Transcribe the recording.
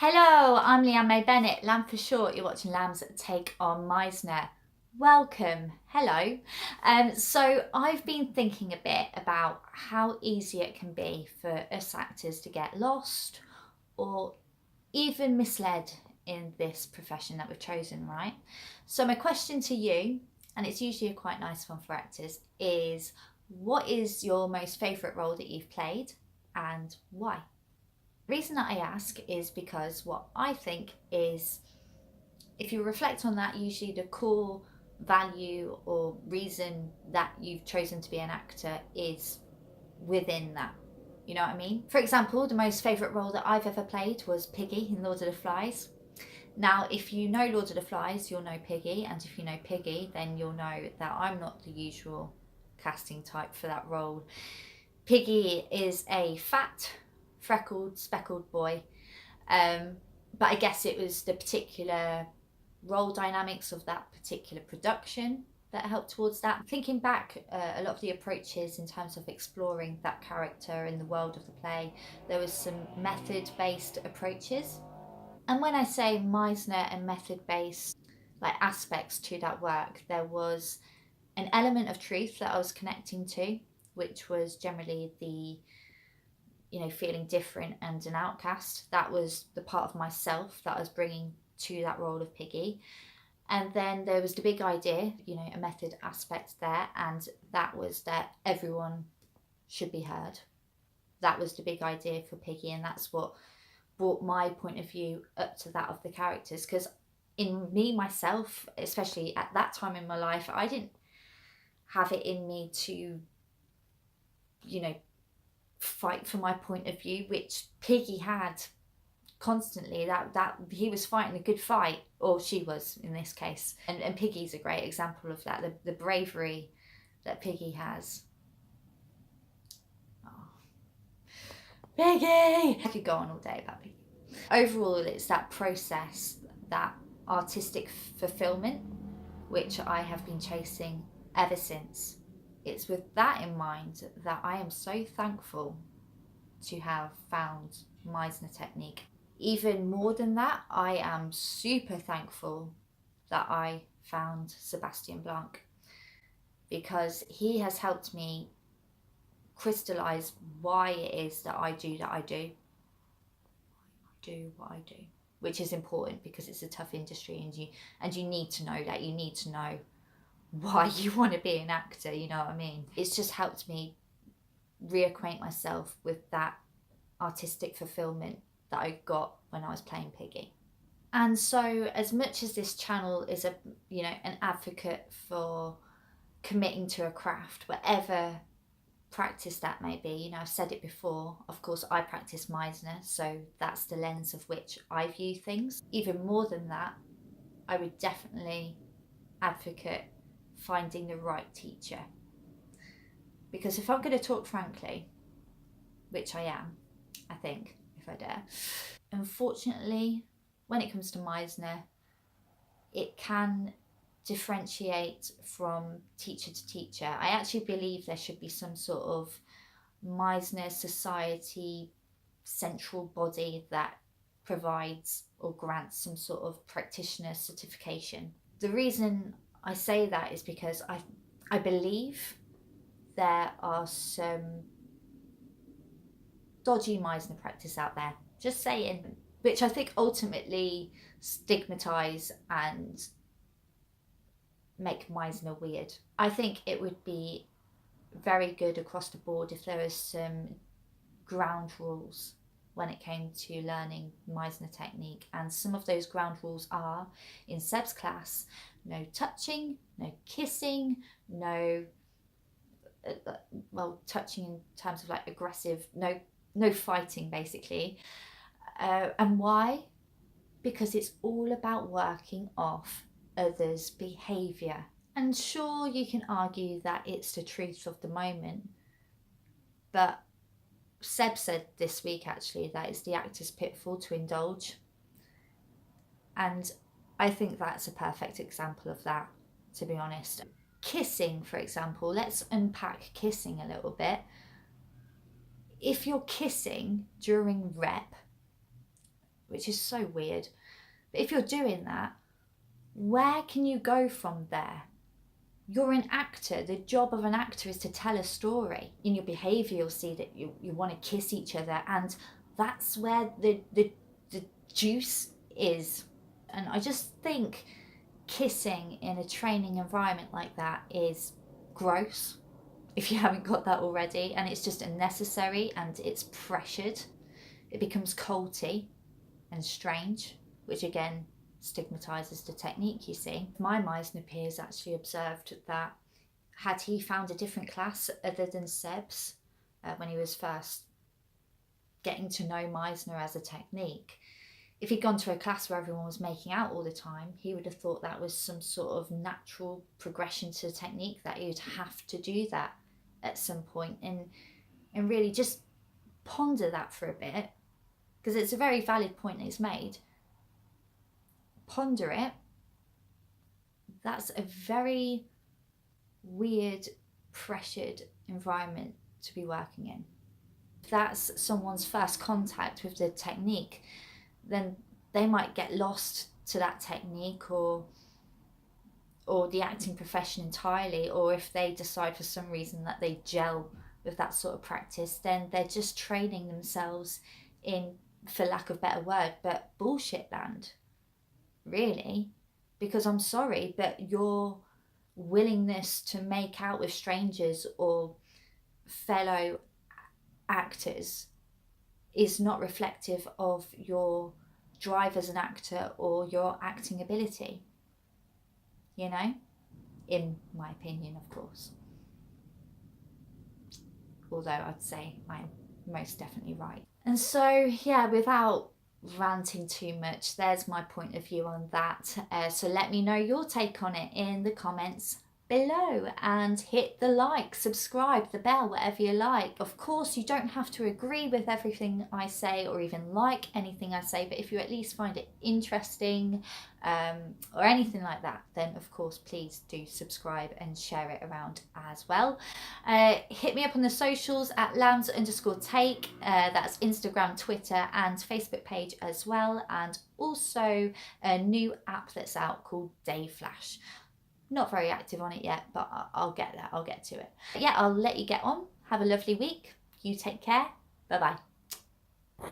Hello, I'm Leanne May Bennett, Lamb for short. You're watching Lamb's Take On Meisner. Welcome. Hello. So I've been thinking a bit about how easy it can be for us actors to get lost or even misled in this profession that we've chosen, right? So my question to you, and it's usually a quite nice one for actors, is what is your most favourite role that you've played and why? The reason that I ask is because what I think is, if you reflect on that, usually the core value or reason that you've chosen to be an actor is within that. You know what I mean? For example, the most favourite role that I've ever played was Piggy in Lord of the Flies. Now, if you know Lord of the Flies, you'll know Piggy, and if you know Piggy, then you'll know that I'm not the usual casting type for that role. Piggy is a fat, freckled, speckled boy. But I guess it was the particular role dynamics of that particular production that helped towards that. Thinking back, a lot of the approaches in terms of exploring that character in the world of the play, there was some method-based approaches. And when I say Meisner and method-based like aspects to that work, there was an element of truth that I was connecting to, which was generally the feeling different and an outcast. That was the part of myself that I was bringing to that role of Piggy. And then there was the big idea, a method aspect there, and that was that everyone should be heard. That was the big idea for Piggy, and that's what brought my point of view up to that of the characters. Because in me, myself, especially at that time in my life, I didn't have it in me to, fight for my point of view, which Piggy had constantly. That he was fighting a good fight, or she was in this case, and Piggy's a great example of that. The bravery that Piggy has. Oh. Piggy! I could go on all day about Piggy. Overall, it's that process, that artistic fulfillment, which I have been chasing ever since. It's with that in mind that I am so thankful to have found Meisner technique. Even more than that, I am super thankful that I found Sebastian Blanc, because he has helped me crystallize why it is that I do what I do, which is important because it's a tough industry, and you need to know that. You need to know why you want to be an actor, you know what I mean? It's just helped me reacquaint myself with that artistic fulfillment that I got when I was playing Piggy. And so, as much as this channel is an advocate for committing to a craft, whatever practice that may be, I've said it before, of course I practice Meisner, so that's the lens of which I view things. Even more than that, I would definitely advocate finding the right teacher. Because if I'm going to talk frankly, which I am, I think, if I dare, unfortunately, when it comes to Meisner, it can differentiate from teacher to teacher. I actually believe there should be some sort of Meisner Society central body that provides or grants some sort of practitioner certification. The reason I say that is because I believe there are some dodgy Meisner practice out there, just saying, which I think ultimately stigmatise and make Meisner weird. I think it would be very good across the board if there was some ground rules when it came to learning Meisner technique, and some of those ground rules are, in Seb's class, no touching, no kissing, no touching in terms of like aggressive, no fighting basically. And why? Because it's all about working off others' behaviour. And sure, you can argue that it's the truth of the moment, but Seb said this week actually that it's the actor's pitfall to indulge. And I think that's a perfect example of that, to be honest. Kissing, for example, let's unpack kissing a little bit. If you're kissing during rep, which is so weird. But if you're doing that, where can you go from there? You're an actor. The job of an actor is to tell a story. In your behaviour, you'll see that you want to kiss each other, and that's where the juice is. And I just think kissing in a training environment like that is gross, if you haven't got that already, and it's just unnecessary and it's pressured. It becomes culty and strange, which again stigmatises the technique, you see. My Meisner peers actually observed that had he found a different class other than Seb's when he was first getting to know Meisner as a technique, if he'd gone to a class where everyone was making out all the time, he would have thought that was some sort of natural progression to the technique, that he would have to do that at some point, and really just ponder that for a bit, because it's a very valid point that he's made. Ponder it. That's a very weird, pressured environment to be working in. If that's someone's first contact with the technique, then they might get lost to that technique or the acting profession entirely, or if they decide for some reason that they gel with that sort of practice, then they're just training themselves in, for lack of better word, but bullshit land, really. Because I'm sorry, but your willingness to make out with strangers or fellow actors is not reflective of your drive as an actor or your acting ability, you know, in my opinion, of course. Although I'd say I'm most definitely right. And so, yeah, without ranting too much, there's my point of view on that. So let me know your take on it in the comments below, and hit the like, subscribe, the bell, whatever you like. Of course, you don't have to agree with everything I say or even like anything I say, but if you at least find it interesting or anything like that, then of course please do subscribe and share it around as well. Hit me up on the socials at lambs_take, that's Instagram, Twitter and Facebook page as well, and also a new app that's out called Dayflash. Not very active on it yet, but I'll get there, I'll get to it. Yeah, I'll let you get on. Have a lovely week. You take care. Bye-bye.